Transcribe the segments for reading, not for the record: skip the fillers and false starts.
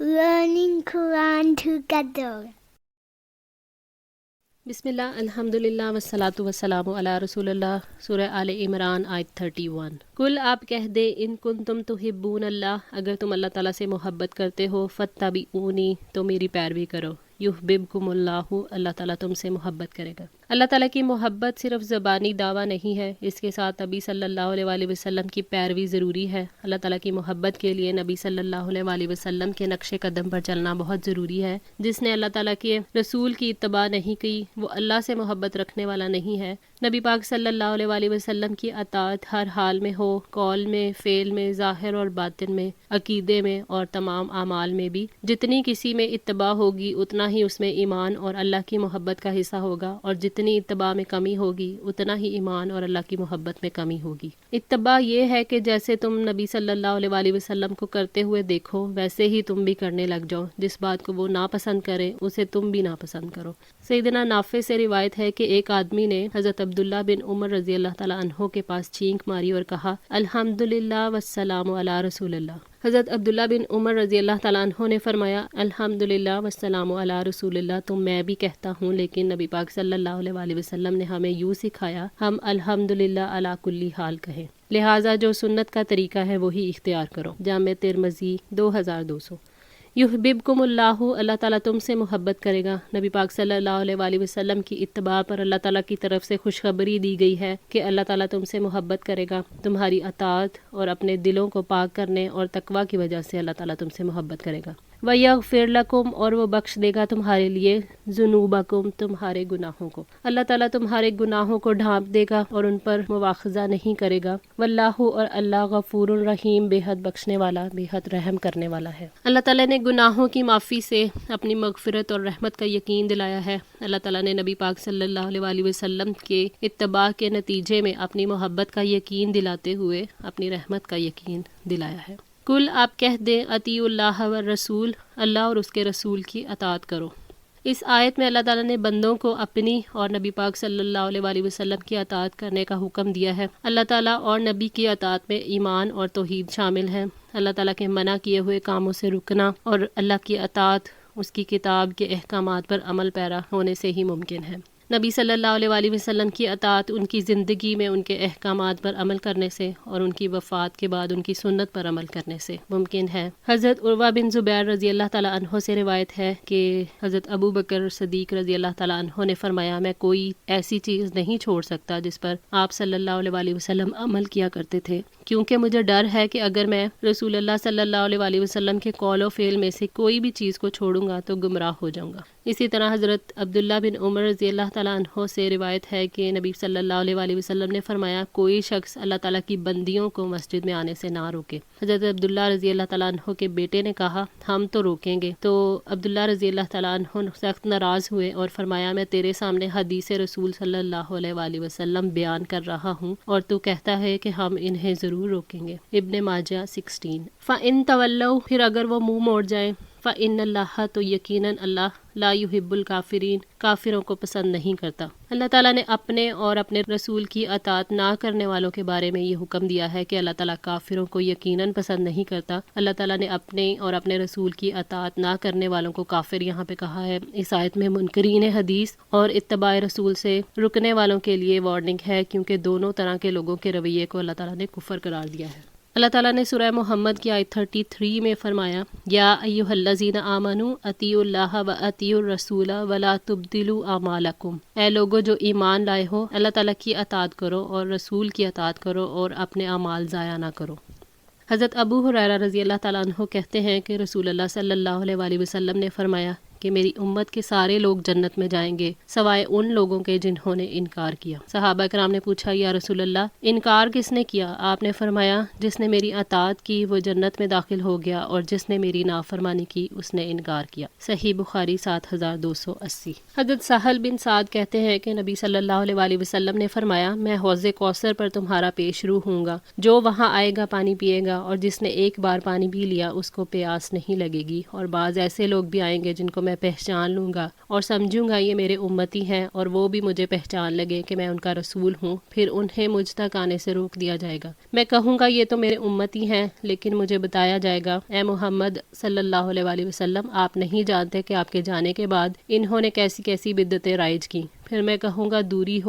learning Quran together. بسم اللہ الحمدللہ والصلاۃ والسلام علی رسول اللہ۔ سورہ آل عمران آیت 31۔ کل آپ کہہ دے ان کنتم تحبون اللہ، اگر تم اللہ تعالیٰ سے محبت کرتے ہو، فاتبعونی تو میری پیروی کرو، یحببکم اللہ، اللہ تعالیٰ تم سے محبت کرے گا۔ اللہ تعالیٰ کی محبت صرف زبانی دعویٰ نہیں ہے، اس کے ساتھ نبی صلی اللہ علیہ وآلہ وسلم کی پیروی ضروری ہے۔ اللہ تعالیٰ کی محبت کے لیے نبی صلی اللہ علیہ وآلہ وسلم کے نقش قدم پر چلنا بہت ضروری ہے۔ جس نے اللہ تعالیٰ کے رسول کی اتباع نہیں کی وہ اللہ سے محبت رکھنے والا نہیں ہے۔ نبی پاک صلی اللہ علیہ وآلہ وسلم کی اطاعت ہر حال میں ہو، قول میں، فعل میں، ظاہر اور باطن میں، عقیدے میں اور تمام اعمال میں بھی۔ جتنی کسی میں اتباع ہوگی اتنا ہی اس میں ایمان اور اللہ کی محبت کا حصہ ہوگا، اور جتنی اتباع میں کمی ہوگی اتنا ہی ایمان اور اللہ کی محبت میں کمی ہوگی۔ اتباع یہ ہے کہ جیسے تم نبی صلی اللہ علیہ وآلہ وسلم کو کرتے ہوئے دیکھو ویسے ہی تم بھی کرنے لگ جاؤ، جس بات کو وہ ناپسند کریں اسے تم بھی ناپسند کرو۔ سیدنا نافع سے روایت ہے کہ ایک آدمی نے حضرت عبداللہ بن عمر رضی اللہ تعالیٰ عنہ کے پاس چھینک ماری اور کہا الحمدللہ والسلام علی رسول اللہ۔ حضرت عبداللہ بن عمر رضی اللہ تعالیٰ عنہ نے فرمایا الحمدللہ والسلام علی رسول اللہ تو میں بھی کہتا ہوں، لیکن نبی پاک صلی اللہ علیہ وآلہ وسلم نے ہمیں یوں سکھایا ہم الحمدللہ علی کلی حال کہیں، لہٰذا جو سنت کا طریقہ ہے وہی اختیار کرو۔ جامع ترمذی 2200۔ یحببکم اللہ، اللہ تعالیٰ تم سے محبت کرے گا۔ نبی پاک صلی اللہ علیہ وآلہ وسلم کی اتباع پر اللہ تعالیٰ کی طرف سے خوشخبری دی گئی ہے کہ اللہ تعالیٰ تم سے محبت کرے گا۔ تمہاری اطاعت اور اپنے دلوں کو پاک کرنے اور تقویٰ کی وجہ سے اللہ تعالیٰ تم سے محبت کرے گا۔ وَيَغْفِرْ لَكُمْ، اور وہ بخش دے گا تمہارے لیے، ذُنُوبَكُمْ، تمہارے گناہوں کو۔ اللہ تعالیٰ تمہارے گناہوں کو ڈھانپ دے گا اور ان پر مواخذہ نہیں کرے گا۔ واللہ، اور اللہ غفور الرحیم، بے حد بخشنے والا، بے حد رحم کرنے والا ہے۔ اللہ تعالیٰ نے گناہوں کی معافی سے اپنی مغفرت اور رحمت کا یقین دلایا ہے۔ اللہ تعالیٰ نے نبی پاک صلی اللہ علیہ وآلہ وسلم کے اتباع کے نتیجے میں اپنی محبت کا یقین دلاتے ہوئے اپنی رحمت کا یقین دلایا ہے۔ کل آپ کہہ دیں اطیعوا اللہ والرسول، اللہ اور اس کے رسول کی اطاعت کرو۔ اس آیت میں اللہ تعالیٰ نے بندوں کو اپنی اور نبی پاک صلی اللہ علیہ وآلہ وسلم کی اطاعت کرنے کا حکم دیا ہے۔ اللہ تعالیٰ اور نبی کی اطاعت میں ایمان اور توحید شامل ہے۔ اللہ تعالیٰ کے منع کیے ہوئے کاموں سے رکنا اور اللہ کی اطاعت اس کی کتاب کے احکامات پر عمل پیرا ہونے سے ہی ممکن ہے۔ نبی صلی اللہ علیہ وآلہ وسلم کی اطاعت ان کی زندگی میں ان کے احکامات پر عمل کرنے سے اور ان کی وفات کے بعد ان کی سنت پر عمل کرنے سے ممکن ہے۔ حضرت عروہ بن زبیر رضی اللہ تعالیٰ عنہ سے روایت ہے کہ حضرت ابو بکر صدیق رضی اللہ تعالیٰ عنہ نے فرمایا میں کوئی ایسی چیز نہیں چھوڑ سکتا جس پر آپ صلی اللہ علیہ وآلہ وسلم عمل کیا کرتے تھے، کیونکہ مجھے ڈر ہے کہ اگر میں رسول اللہ صلی اللہ علیہ وآلہ وسلم کے قول و فعل میں سے کوئی بھی چیز کو چھوڑوں گا تو گمراہ ہو جاؤں گا۔ اسی طرح حضرت عبداللہ بن عمر رضی اللہ تعالیٰ عنہ سے روایت ہے کہ نبی صلی اللہ علیہ وآلہ وسلم نے فرمایا کوئی شخص اللہ تعالیٰ کی بندیوں کو مسجد میں آنے سے نہ روکے۔ حضرت عبداللہ رضی اللہ تعالیٰ عنہ کے بیٹے نے کہا ہم تو روکیں گے، تو عبداللہ رضی اللہ تعالیٰ عنہ سخت ناراض ہوئے اور فرمایا میں تیرے سامنے حدیث رسول صلی اللہ علیہ وآلہ وسلم بیان کر رہا ہوں اور تو کہتا ہے کہ ہم انہیں ضرور روکیں گے۔ ابن ماجہ 16۔ فَإِن تَوَلَّوْا، پھر اگر وہ منہ موڑ جائیں، فَإِنَّ اللَّهَ، تو یقیناً اللہ، لا يحب الکافرین، کافروں کو پسند نہیں کرتا۔ اللہ تعالیٰ نے اپنے اور اپنے رسول کی اطاعت نہ کرنے والوں کے بارے میں یہ حکم دیا ہے کہ اللہ تعالیٰ کافروں کو یقیناً پسند نہیں کرتا۔ اللہ تعالیٰ نے اپنے اور اپنے رسول کی اطاعت نہ کرنے والوں کو کافر یہاں پہ کہا ہے۔ اس آیت میں منکرین حدیث اور اتباع رسول سے رکنے والوں کے لیے وارننگ ہے، کیونکہ دونوں طرح کے لوگوں کے رویے کو اللہ تعالیٰ نے کفر قرار دیا ہے۔ اللہ تعالیٰ نے سورہ محمد کی آیت 33 میں فرمایا یا ایھا الذین آمنوا اطیعوا اللہ و اطیعوا الرسول ولا تبطلوا اعمالکم، اے لوگو جو ایمان لائے ہو اللہ تعالیٰ کی اطاعت کرو اور رسول کی اطاعت کرو اور اپنے اعمال ضائع نہ کرو۔ حضرت ابو ہریرہ رضی اللہ تعالیٰ عنہ کہتے ہیں کہ رسول اللہ صلی اللہ علیہ وآلہ وسلم نے فرمایا کہ میری امت کے سارے لوگ جنت میں جائیں گے سوائے ان لوگوں کے جنہوں نے انکار کیا۔ صحابہ کرام نے پوچھا یا رسول اللہ انکار کس نے کیا؟ آپ نے فرمایا جس نے میری اطاعت کی وہ جنت میں داخل ہو گیا اور جس نے میری نافرمانی کی اس نے انکار کیا۔ صحیح بخاری 7280۔ حضرت سہل بن سعد کہتے ہیں کہ نبی صلی اللہ علیہ وآلہ وسلم نے فرمایا میں حوض کوثر پر تمہارا پیش رو ہوں گا، جو وہاں آئے گا پانی پیے گا اور جس نے ایک بار پانی پی لیا اس کو پیاس نہیں لگے گی، اور بعض ایسے لوگ بھی آئیں گے جن کو میں میں پہچان لوں گا اور سمجھوں گا یہ میرے امتی ہیں اور وہ بھی مجھے پہچان لگے کہ میں ان کا رسول ہوں، پھر انہیں مجھ تک آنے سے روک دیا جائے گا۔ میں کہوں گا یہ تو میرے امتی ہیں، لیکن مجھے بتایا جائے گا اے محمد صلی اللہ علیہ وآلہ وسلم، آپ نہیں جانتے کہ آپ کے جانے کے بعد انہوں نے کیسی کیسی بدعتیں رائج کی۔ پھر میں کہوں گا دوری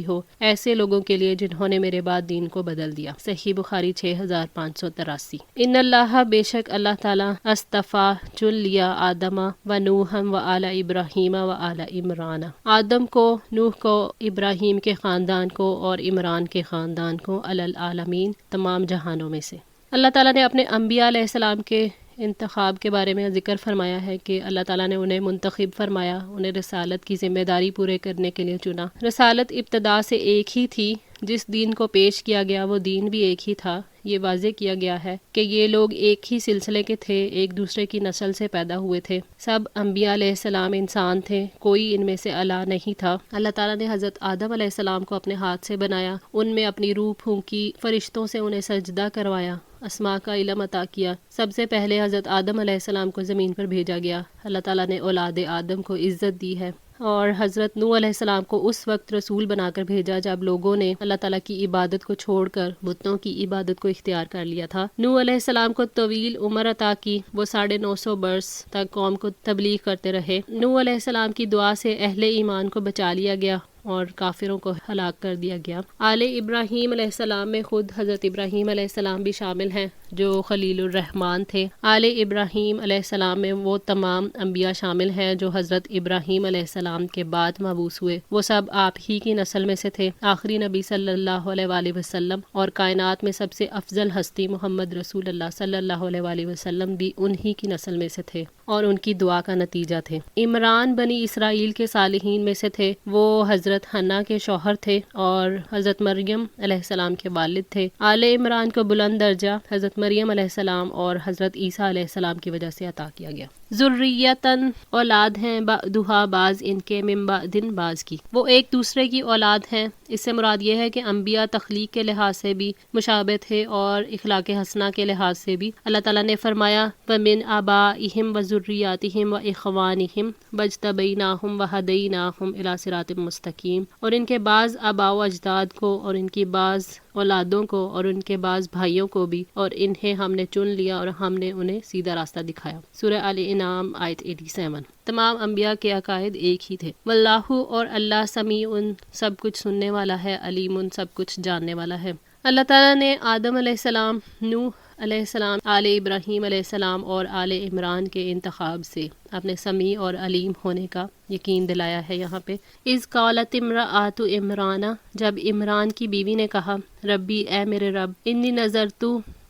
ہو ایسے لوگوں کے لیے جنہوں نے میرے بعد دین کو بدل دیا۔ صحیح بخاری 6583۔ ان اللہ، بے شک اللہ تعالیٰ، اصطفیٰ چن لیا آدم و نوحم و آل ابراہیم و آل عمران، آدم کو، نوح کو، ابراہیم کے خاندان کو اور عمران کے خاندان کو، علی العالمین، تمام جہانوں میں سے۔ اللہ تعالیٰ نے اپنے انبیاء علیہ السلام کے انتخاب کے بارے میں ذکر فرمایا ہے کہ اللہ تعالیٰ نے انہیں منتخب فرمایا، انہیں رسالت کی ذمہ داری پورے کرنے کے لیے چنا۔ رسالت ابتدا سے ایک ہی تھی، جس دین کو پیش کیا گیا وہ دین بھی ایک ہی تھا۔ یہ واضح کیا گیا ہے کہ یہ لوگ ایک ہی سلسلے کے تھے، ایک دوسرے کی نسل سے پیدا ہوئے تھے، سب انبیاء علیہ السلام انسان تھے، کوئی ان میں سے اعلیٰ نہیں تھا۔ اللہ تعالیٰ نے حضرت آدم علیہ السلام کو اپنے ہاتھ سے بنایا، ان میں اپنی روح پھونکی، فرشتوں سے انہیں سجدہ کروایا، اسماء کا علم عطا کیا۔ سب سے پہلے حضرت آدم علیہ السلام کو زمین پر بھیجا گیا۔ اللہ تعالیٰ نے اولاد آدم کو عزت دی ہے، اور حضرت نوح علیہ السلام کو اس وقت رسول بنا کر بھیجا جب لوگوں نے اللہ تعالیٰ کی عبادت کو چھوڑ کر بتوں کی عبادت کو اختیار کر لیا تھا۔ نوح علیہ السلام کو طویل عمر عطا کی، وہ 950 برس تک قوم کو تبلیغ کرتے رہے۔ نوح علیہ السلام کی دعا سے اہل ایمان کو بچا لیا گیا اور کافروں کو ہلاک کر دیا گیا۔ آل ابراہیم علیہ السلام میں خود حضرت ابراہیم علیہ السلام بھی شامل ہیں جو خلیل الرحمن تھے۔ آل ابراہیم علیہ السلام میں وہ تمام انبیاء شامل ہیں جو حضرت ابراہیم علیہ السلام کے بعد مبعوث ہوئے، وہ سب آپ ہی کی نسل میں سے تھے۔ آخری نبی صلی اللہ علیہ وآلہ وسلم اور کائنات میں سب سے افضل ہستی محمد رسول اللہ صلی اللہ علیہ وآلہ وسلم بھی انہی کی نسل میں سے تھے اور ان کی دعا کا نتیجہ تھے۔ عمران بنی اسرائیل کے صالحین میں سے تھے، وہ حضرت حنا کے شوہر تھے اور حضرت مریم علیہ السلام کے والد تھے۔ آل عمران کو بلند درجہ حضرت مریم علیہ السلام اور حضرت عیسیٰ علیہ السلام کی وجہ سے عطا کیا گیا۔ ذریتاً، اولاد ہیں، بعضھا، بعض ان کے، من بعد، بعض کی، وہ ایک دوسرے کی اولاد ہیں۔ اس سے مراد یہ ہے کہ انبیاء تخلیق کے لحاظ سے بھی مشابہ تھے اور اخلاق حسنہ کے لحاظ سے بھی۔ اللہ تعالیٰ نے فرمایا وَمِنْ آبَائِهِمْ وَذُرِّيَّاتِهِمْ وَإِخْوَانِهِمْ وَاجْتَبَيْنَاهُمْ وَهَدَيْنَاهُمْ إِلَىٰ صِرَاطٍ مُسْتَقِيمٍ، اور ان کے بعض آباء و اجداد کو اور ان کی بعض اولادوں کو اور ان کے بعض بھائیوں کو بھی، اور انہیں ہم نے چن لیا اور ہم نے انہیں سیدھا راستہ دکھایا۔ سورہ آل انعام آیت 87۔ تمام انبیاء کے عقائد ایک ہی تھے۔ واللہ، اور اللہ، سمیع، سب کچھ سننے والا ہے، علیم، سب کچھ جاننے والا ہے۔ اللہ تعالیٰ نے آدم علیہ السلام، نوح علیہ السلام، آل ابراہیم علیہ السلام اور آل عمران کے انتخاب سے اپنے سمیع اور علیم ہونے کا یقین دلایا ہے۔ یہاں پہ اذ قالت امرأۃ عمران، جب عمران کی بیوی نے کہا، ربی، اے میرے رب، انی نظرت،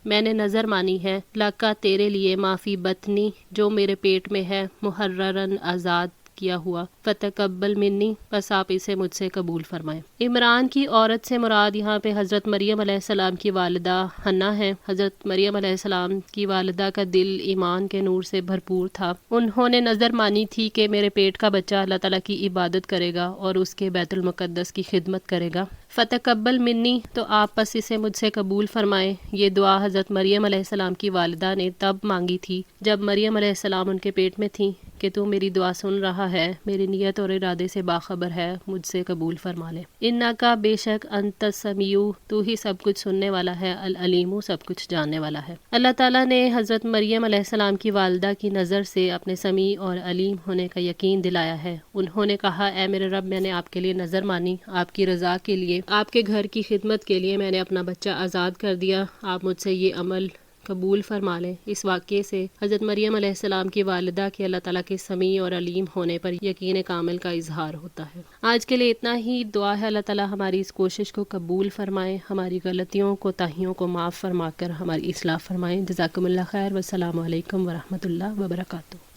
میں نے نظر مانی ہے، لکا، تیرے لیے، ما فی بطنی، جو میرے پیٹ میں ہے، محررن، آزاد کیا ہوا، فتقبل منی، پس آپ اسے مجھ سے قبول فرمائیں۔ عمران کی عورت سے مراد یہاں پہ حضرت مریم علیہ السلام کی والدہ حنا ہے۔ حضرت مریم علیہ السلام کی والدہ کا دل ایمان کے نور سے بھرپور تھا۔ انہوں نے نظر مانی تھی کہ میرے پیٹ کا بچہ اللہ تعالیٰ کی عبادت کرے گا اور اس کے بیت المقدس کی خدمت کرے گا۔ فتقبل منی، تو آپ پس اسے مجھ سے قبول فرمائیں۔ یہ دعا حضرت مریم علیہ السلام کی والدہ نے تب مانگی تھی جب مریم علیہ السلام ان کے پیٹ میں تھی کہ تو میری دعا سن رہا ہے، میری نیت اور ارادے سے باخبر ہے، مجھ سے قبول فرما لے۔ انکا، بے شک، انت السمیع، تو ہی سب کچھ سننے والا ہے، العلیم، سب کچھ جاننے والا ہے۔ اللہ تعالیٰ نے حضرت مریم علیہ السلام کی والدہ کی نظر سے اپنے سمیع اور علیم ہونے کا یقین دلایا ہے۔ انہوں نے کہا، اے میرے رب، میں نے آپ کے لیے نظر مانی، آپ کی رضا کے لیے، آپ کے گھر کی خدمت کے لیے میں نے اپنا بچہ آزاد کر دیا، آپ مجھ سے یہ عمل قبول فرما لیں۔ اس واقعے سے حضرت مریم علیہ السلام کی والدہ کے اللہ تعالیٰ کے سمیع اور علیم ہونے پر یقین کامل کا اظہار ہوتا ہے۔ آج کے لیے اتنا ہی۔ دعا ہے اللہ تعالیٰ ہماری اس کوشش کو قبول فرمائیں، ہماری غلطیوں کوتاہیوں کو معاف فرما کر ہماری اصلاح فرمائیں۔ جزاکم اللہ خیر، والسلام علیکم ورحمۃ اللہ وبرکاتہ۔